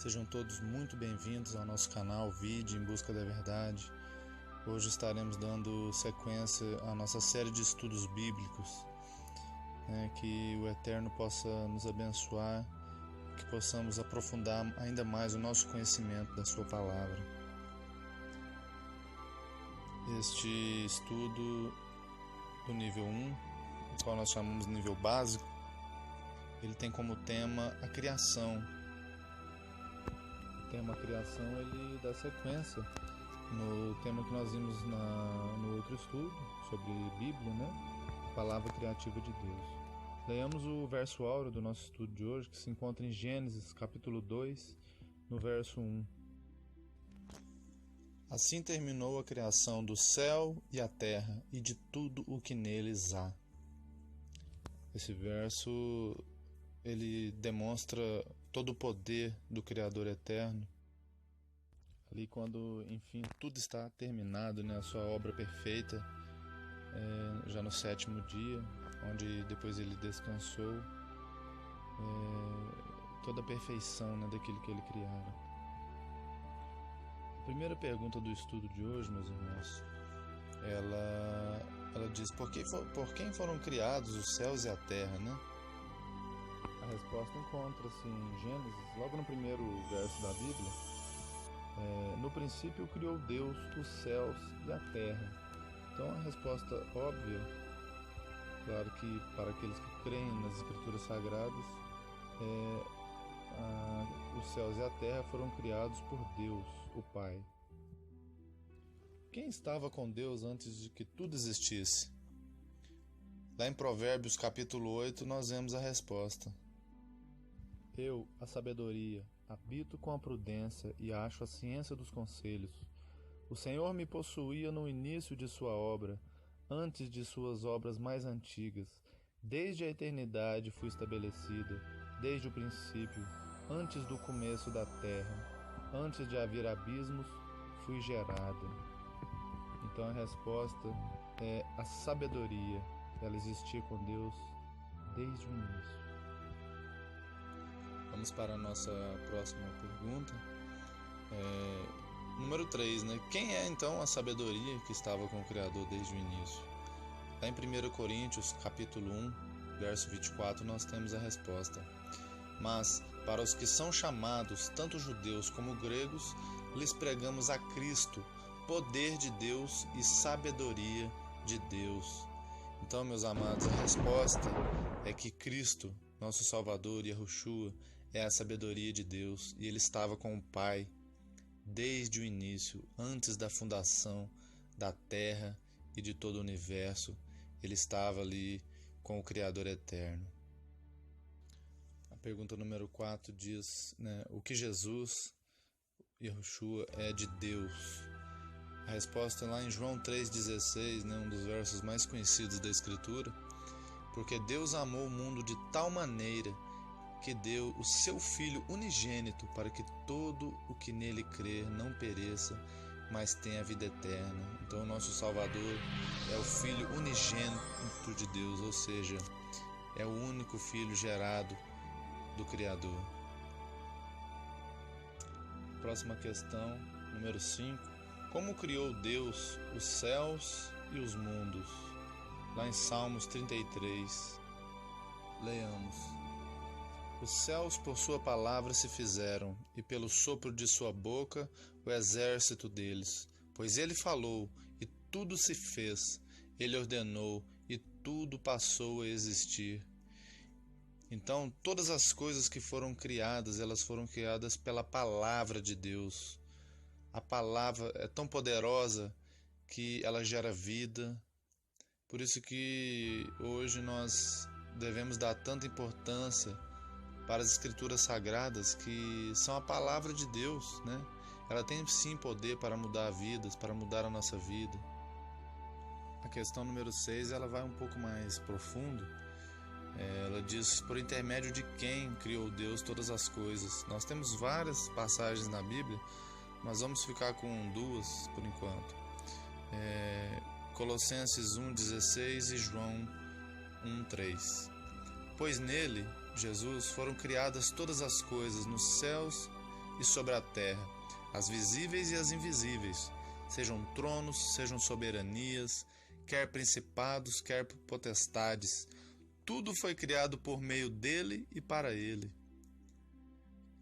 Sejam todos muito bem-vindos ao nosso canal Vide em Busca da Verdade. Hoje estaremos dando sequência à nossa série de estudos bíblicos, que o Eterno possa nos abençoar, que possamos aprofundar ainda mais o nosso conhecimento da Sua Palavra. Este estudo do nível 1, o qual nós chamamos de nível básico, ele tem como tema a criação. O tema criação ele dá sequência no tema que nós vimos no outro estudo sobre Bíblia, a palavra criativa de Deus. Leamos o verso áureo do nosso estudo de hoje, que se encontra em Gênesis capítulo 2, no verso 1. Assim terminou a criação do céu e a terra e de tudo o que neles há. Esse verso ele demonstra todo o poder do Criador eterno. Ali quando, enfim, tudo está terminado, a sua obra perfeita, já no 7º dia, onde depois ele descansou, toda a perfeição daquilo que ele criara. A primeira pergunta do estudo de hoje, meus irmãos, ela diz, por quem foram criados os céus e a terra, A resposta encontra-se em Gênesis, logo no primeiro verso da Bíblia. No princípio criou Deus os céus e a terra. Então a resposta óbvia, claro que para aqueles que creem nas Escrituras Sagradas, os céus e a terra foram criados por Deus, o Pai. Quem estava com Deus antes de que tudo existisse? Lá em Provérbios capítulo 8 nós vemos a resposta. Eu, a sabedoria, habito com a prudência e acho a ciência dos conselhos. O Senhor me possuía no início de sua obra, antes de suas obras mais antigas. Desde a eternidade fui estabelecida, desde o princípio, antes do começo da terra, antes de haver abismos, fui gerada. Então a resposta é a sabedoria. Ela existia com Deus desde o início. Vamos para a nossa próxima pergunta. Número 3, Quem é então a sabedoria que estava com o Criador desde o início? Lá em 1 Coríntios, capítulo 1, verso 24, nós temos a resposta. Mas, para os que são chamados, tanto judeus como gregos, lhes pregamos a Cristo, poder de Deus e sabedoria de Deus. Então, meus amados, a resposta é que Cristo, nosso Salvador, Yahushua, é a sabedoria de Deus, e Ele estava com o Pai desde o início, antes da fundação da terra e de todo o universo. Ele estava ali com o Criador eterno. A pergunta número 4 diz, o que Jesus, Yahushua, é de Deus? A resposta é lá em João 3,16, um dos versos mais conhecidos da Escritura. Porque Deus amou o mundo de tal maneira que deu o seu Filho unigênito para que todo o que nele crer não pereça, mas tenha a vida eterna. Então o nosso Salvador é o Filho unigênito de Deus, ou seja, é o único Filho gerado do Criador. Próxima questão, número 5. Como criou Deus os céus e os mundos? Lá em Salmos 33, leamos. Os céus por sua palavra se fizeram, e pelo sopro de sua boca o exército deles. Pois ele falou, e tudo se fez. Ele ordenou, e tudo passou a existir. Então, todas as coisas que foram criadas, elas foram criadas pela palavra de Deus. A palavra é tão poderosa que ela gera vida. Por isso que hoje nós devemos dar tanta importância para as Escrituras Sagradas, que são a palavra de Deus, Ela tem sim poder para mudar vidas, para mudar a nossa vida. A questão número 6, ela vai um pouco mais profundo. Ela diz, por intermédio de quem criou Deus todas as coisas. Nós temos várias passagens na Bíblia, mas vamos ficar com 2 por enquanto. Colossenses 1,16 e João 1,3. Pois nele, Jesus, foram criadas todas as coisas nos céus e sobre a terra, as visíveis e as invisíveis, sejam tronos, sejam soberanias, quer principados, quer potestades. Tudo foi criado por meio dele e para ele.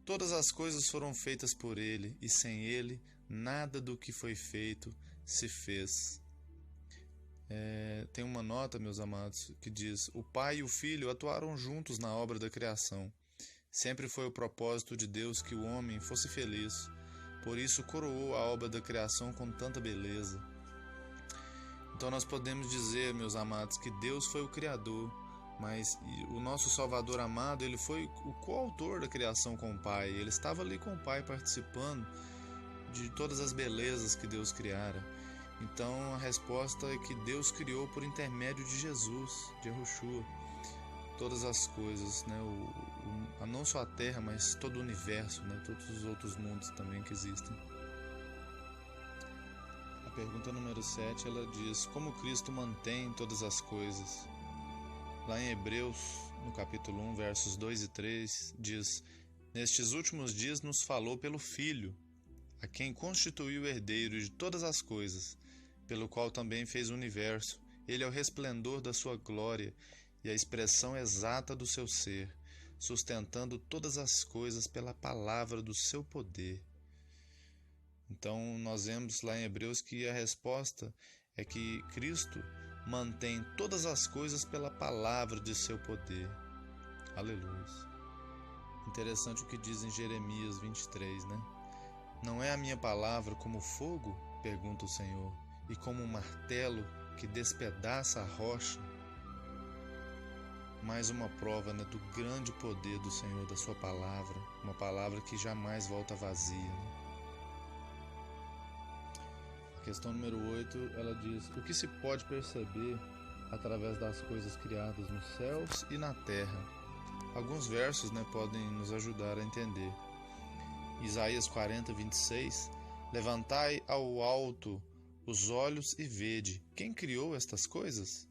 Todas as coisas foram feitas por ele, e sem ele, nada do que foi feito se fez. Tem uma nota, meus amados, que diz: o Pai e o Filho atuaram juntos na obra da criação. Sempre foi o propósito de Deus que o homem fosse feliz. Por isso coroou a obra da criação com tanta beleza. Então nós podemos dizer, meus amados, que Deus foi o Criador, mas o nosso Salvador amado, ele foi o coautor da criação com o Pai. Ele estava ali com o Pai participando de todas as belezas que Deus criara. Então a resposta é que Deus criou por intermédio de Jesus, de Yahushua, todas as coisas, né? Não só a Terra, mas todo o universo, né? Todos os outros mundos também que existem. A pergunta número 7, ela diz: como Cristo mantém todas as coisas? Lá em Hebreus, no capítulo 1, versos 2 e 3, diz: nestes últimos dias nos falou pelo Filho, a quem constituiu o herdeiro de todas as coisas, pelo qual também fez o universo. Ele é o resplendor da sua glória e a expressão exata do seu ser, sustentando todas as coisas pela palavra do seu poder. Então, nós vemos lá em Hebreus que a resposta é que Cristo mantém todas as coisas pela palavra de seu poder. Aleluia. Interessante o que diz em Jeremias 23, né? Não é a minha palavra como fogo? Pergunta o Senhor, e como um martelo que despedaça a rocha? Mais uma prova, né, do grande poder do Senhor, da sua palavra, uma palavra que jamais volta vazia, né? A questão número 8, ela diz: o que se pode perceber através das coisas criadas nos céus e na terra? Alguns versos, né, podem nos ajudar a entender. Isaías 40, 26: levantai ao alto os olhos e vede, quem criou estas coisas?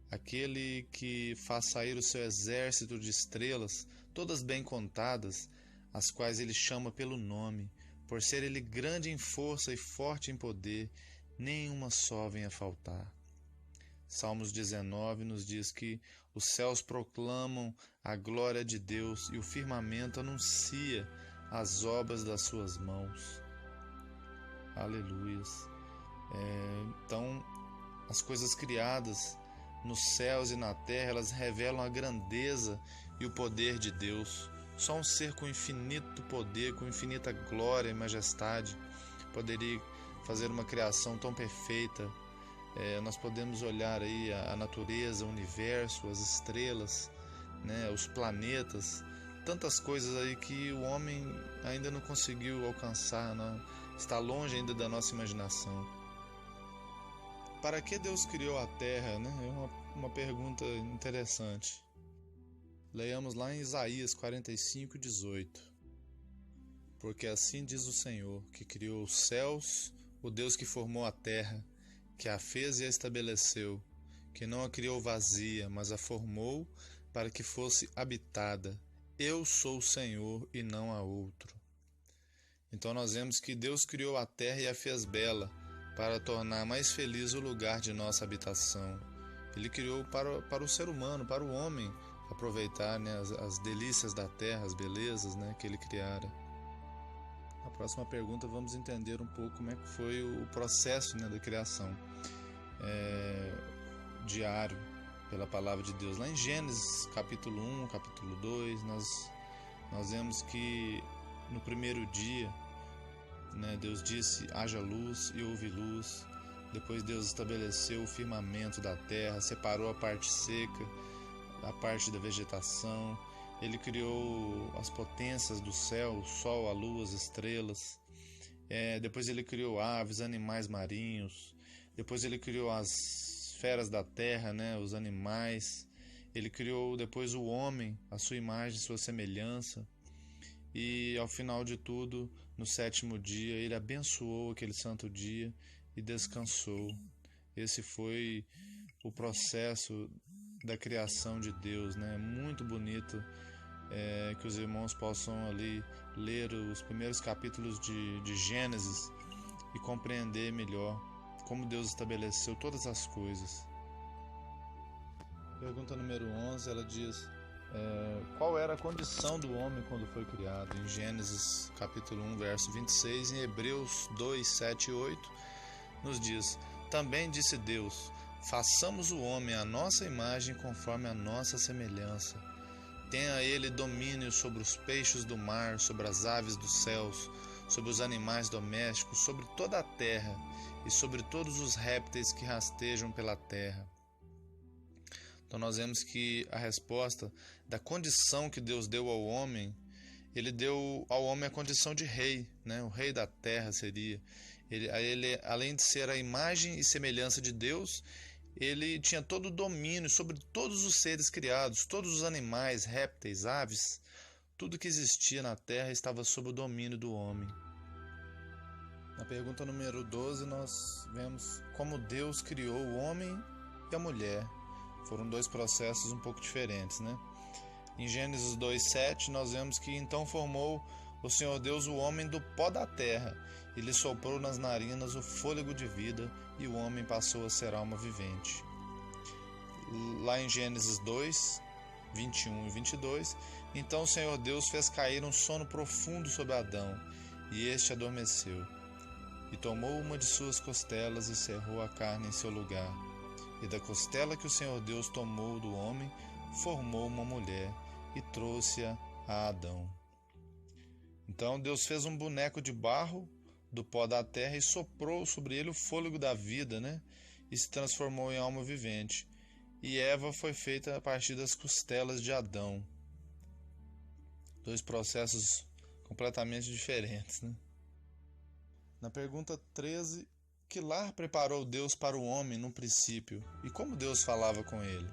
Aquele que faz sair o seu exército de estrelas, todas bem contadas, as quais ele chama pelo nome, por ser ele grande em força e forte em poder, nenhuma só vem a faltar. Salmos 19 nos diz que os céus proclamam a glória de Deus e o firmamento anuncia as obras das suas mãos. Aleluias. Então, as coisas criadas nos céus e na terra, elas revelam a grandeza e o poder de Deus. Só um ser com infinito poder, com infinita glória e majestade poderia fazer uma criação tão perfeita. Nós podemos olhar aí a natureza, o universo, as estrelas, né, os planetas, tantas coisas aí que o homem ainda não conseguiu alcançar, né? Está longe ainda da nossa imaginação. Para que Deus criou a Terra, né? É uma pergunta interessante. Leiamos lá em Isaías 45, 18. Porque assim diz o Senhor, que criou os céus, o Deus que formou a terra, que a fez e a estabeleceu, que não a criou vazia, mas a formou para que fosse habitada. Eu sou o Senhor e não há outro. Então nós vemos que Deus criou a terra e a fez bela, para tornar mais feliz o lugar de nossa habitação. Ele criou para o ser humano, para o homem, aproveitar, né, as delícias da terra, as belezas, né, que ele criara. Na próxima pergunta vamos entender um pouco como é que foi o processo, né, da criação diário pela palavra de Deus. Lá em Gênesis capítulo 1, capítulo 2, nós vemos que no primeiro dia, né, Deus disse: haja luz e houve luz. Depois Deus estabeleceu o firmamento da terra, separou a parte seca, a parte da vegetação. Ele criou as potências do céu, o sol, a lua, as estrelas. Depois ele criou aves, animais marinhos. Depois ele criou as feras da terra, né, os animais. Ele criou depois o homem, a sua imagem, sua semelhança. E ao final de tudo, no sétimo dia, ele abençoou aquele santo dia e descansou. Esse foi o processo da criação de Deus, né? Muito bonito que os irmãos possam ali ler os primeiros capítulos de Gênesis e compreender melhor como Deus estabeleceu todas as coisas. Pergunta número 11, ela diz: qual era a condição do homem quando foi criado? Em Gênesis capítulo 1, verso 26, em Hebreus 2, 7 e 8, nos diz: também disse Deus: façamos o homem à nossa imagem, conforme a nossa semelhança. Tenha ele domínio sobre os peixes do mar, sobre as aves dos céus, sobre os animais domésticos, sobre toda a terra e sobre todos os répteis que rastejam pela terra. Então nós vemos que a resposta da condição que Deus deu ao homem, ele deu ao homem a condição de rei, né? O rei da terra seria. Ele, além de ser a imagem e semelhança de Deus, ele tinha todo o domínio sobre todos os seres criados, todos os animais, répteis, aves, tudo que existia na terra estava sob o domínio do homem. Na pergunta número 12, nós vemos como Deus criou o homem e a mulher. Foram dois processos um pouco diferentes, né? Em Gênesis 2:7, nós vemos que então formou o Senhor Deus o homem do pó da terra, e lhe soprou nas narinas o fôlego de vida, e o homem passou a ser alma vivente. Lá em Gênesis 2, 21 e 22, então o Senhor Deus fez cair um sono profundo sobre Adão, e este adormeceu. E tomou uma de suas costelas e cerrou a carne em seu lugar. E da costela que o Senhor Deus tomou do homem, formou uma mulher e trouxe-a a Adão. Então Deus fez um boneco de barro do pó da terra e soprou sobre ele o fôlego da vida, né? E se transformou em alma vivente. E Eva foi feita a partir das costelas de Adão. Dois processos completamente diferentes, né? Na pergunta 13, que lar preparou Deus para o homem no princípio? E como Deus falava com ele?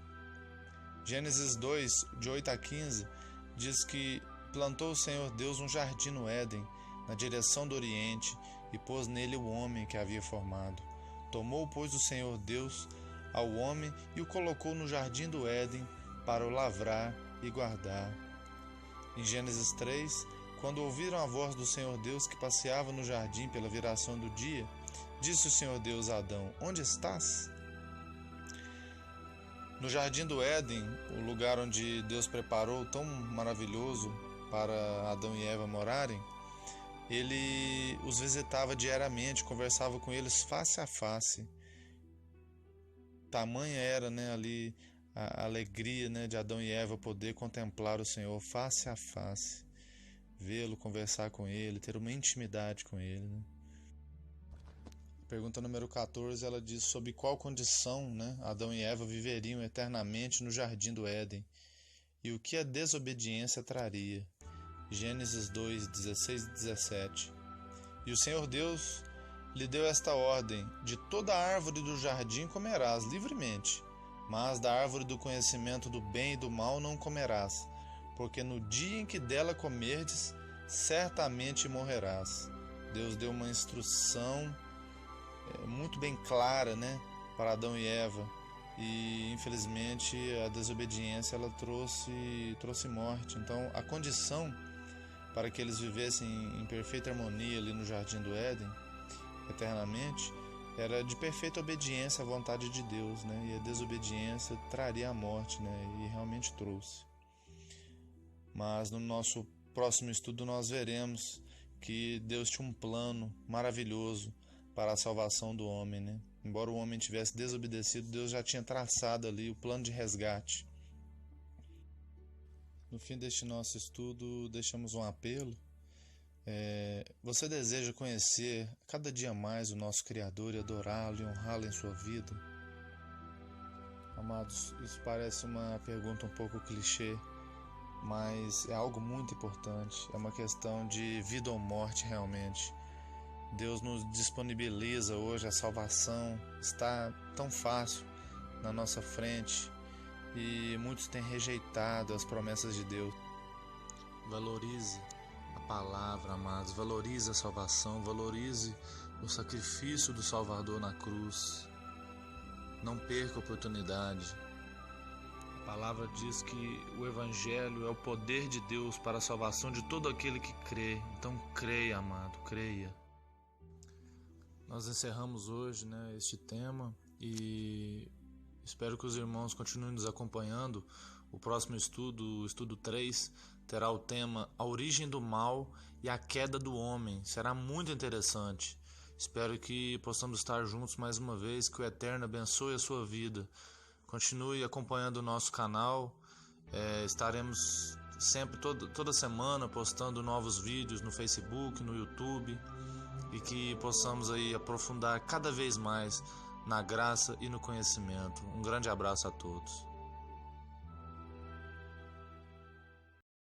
Gênesis 2, de 8 a 15, diz que plantou o Senhor Deus um jardim no Éden, na direção do Oriente, e pôs nele o homem que havia formado. Tomou, pois, o Senhor Deus ao homem e o colocou no jardim do Éden para o lavrar e guardar. Em Gênesis 3, quando ouviram a voz do Senhor Deus que passeava no jardim pela viração do dia, disse o Senhor Deus a Adão: onde estás? No jardim do Éden, o lugar onde Deus preparou tão maravilhoso para Adão e Eva morarem, ele os visitava diariamente, conversava com eles face a face. Tamanha era, né, ali a alegria, né, de Adão e Eva poder contemplar o Senhor face a face, vê-lo, conversar com ele, ter uma intimidade com ele, né? Pergunta número 14, ela diz sob qual condição, né, Adão e Eva viveriam eternamente no jardim do Éden e o que a desobediência traria. Gênesis 2, 16 e 17. E o Senhor Deus lhe deu esta ordem: de toda a árvore do jardim comerás livremente, mas da árvore do conhecimento do bem e do mal não comerás, porque no dia em que dela comerdes, certamente morrerás. Deus deu uma instrução muito bem clara, né, para Adão e Eva, e infelizmente a desobediência ela trouxe morte. Então a condição para que eles vivessem em perfeita harmonia ali no jardim do Éden eternamente era de perfeita obediência à vontade de Deus, né? E a desobediência traria a morte, né? E realmente trouxe. Mas no nosso próximo estudo nós veremos que Deus tinha um plano maravilhoso para a salvação do homem, né? Embora o homem tivesse desobedecido, Deus já tinha traçado ali o plano de resgate. No fim deste nosso estudo, deixamos um apelo. Você deseja conhecer cada dia mais o nosso Criador e adorá-lo e honrá-lo em sua vida? Amados, isso parece uma pergunta um pouco clichê, mas é algo muito importante. É uma questão de vida ou morte realmente. Deus nos disponibiliza hoje a salvação, está tão fácil na nossa frente e muitos têm rejeitado as promessas de Deus. Valorize a palavra, amados, valorize a salvação, valorize o sacrifício do Salvador na cruz. Não perca a oportunidade. A palavra diz que o Evangelho é o poder de Deus para a salvação de todo aquele que crê. Então creia, amado, creia. Nós encerramos hoje, este tema e espero que os irmãos continuem nos acompanhando. O próximo estudo, o estudo 3, terá o tema A Origem do Mal e a Queda do Homem. Será muito interessante. Espero que possamos estar juntos mais uma vez, que o Eterno abençoe a sua vida. Continue acompanhando o nosso canal, estaremos sempre, toda semana, postando novos vídeos no Facebook, no YouTube, e que possamos aí aprofundar cada vez mais na graça e no conhecimento. Um grande abraço a todos.